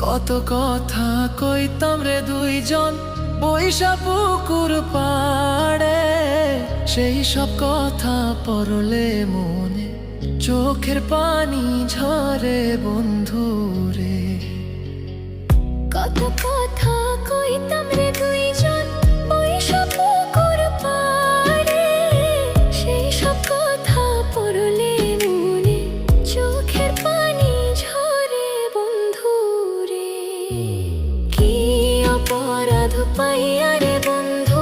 কত কথা কইতাম রে দুইজন বৈশা পুকুর পাড়ে, সেই সব কথা পড়লে মনে চোখের পানি ঝরে বন্ধু রে। কত কথা কইতাম রে দুইজন বৈশা পুকুর পাড়ে, সেই সব কথা পড়লে মনে চোখের পানি ঝরে বন্ধু রে। কি অপরাধ পাইয়া রে বন্ধু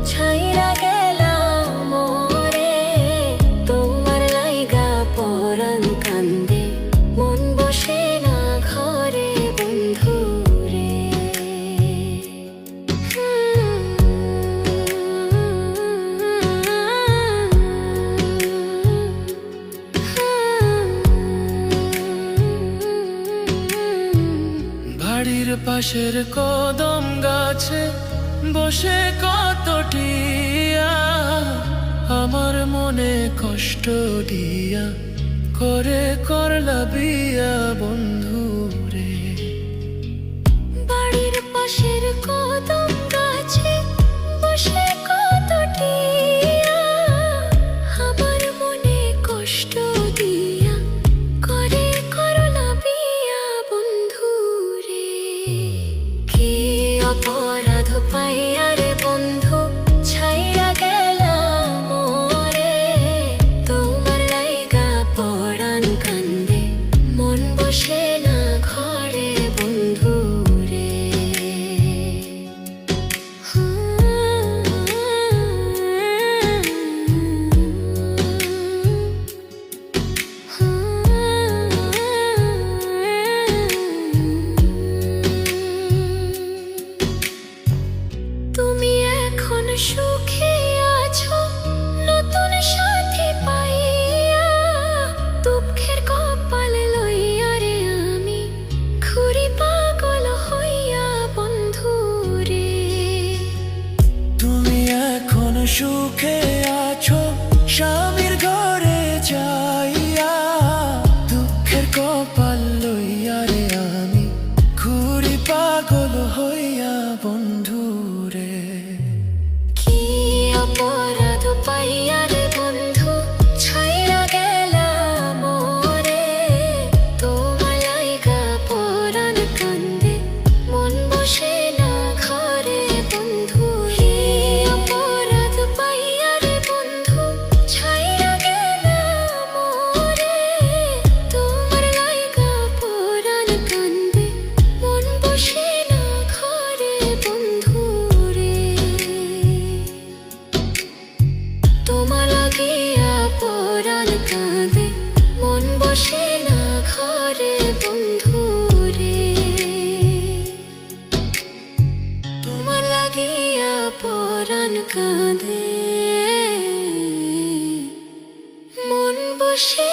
ছাইরা গেলাম মোরে, তোমার লাইগা পরাণ কান্দে মন বসে না ঘরে বন্ধু রে। বাড়ির পাশের কদম গাছে বসে কত টিয়া, আমার মনে কষ্ট দিয়া করে করলা বিয়া বন্ধু রে। বাড়ির পাশের কদম গাছে বসে কত টিয়া, আমার মনে কষ্ট দিয়া করে করলা বিয়া বন্ধু রে। কি অপরাধ পাইয়া রে বন্ধু ছাইরা গেলাম মোরে, তোমার লাইগা পরাণ কান্দে মন বসে না ঘরে বন্ধু রে। তুমি এখন সুখে আছো নতুন সাথী পাইয়া, দুঃখের কপাল লইয়া রে আমি ঘুরি পাগল হইয়া বন্ধু রে। তুমি এখন সুখে আছো স্বামীর ঘরে যাইয়া, দুঃখের কপাল লইয়া রে আমি ঘুরি পাগল হইয়া বন্ধু রে। কি অপরাধ পাইয়া রে বন্ধু ছাইরা গেলাম মোরে, তোমার লাইগা পরাণ কান্দে মন বসে না ঘরে বন্ধু রে। অপরাধ পাইয়া রে বন্ধু ছাইরা গেলাম মোরে, তোমার লাইগা পরাণ কান্দে মন বসে না ঘরে বন্ধু রে। তোমার লাগিয়া পরাণ কাঁদে মন বসে না ঘরে বন্ধু রে। তোমার লাগিয়া পরাণ কাঁদে মন বসে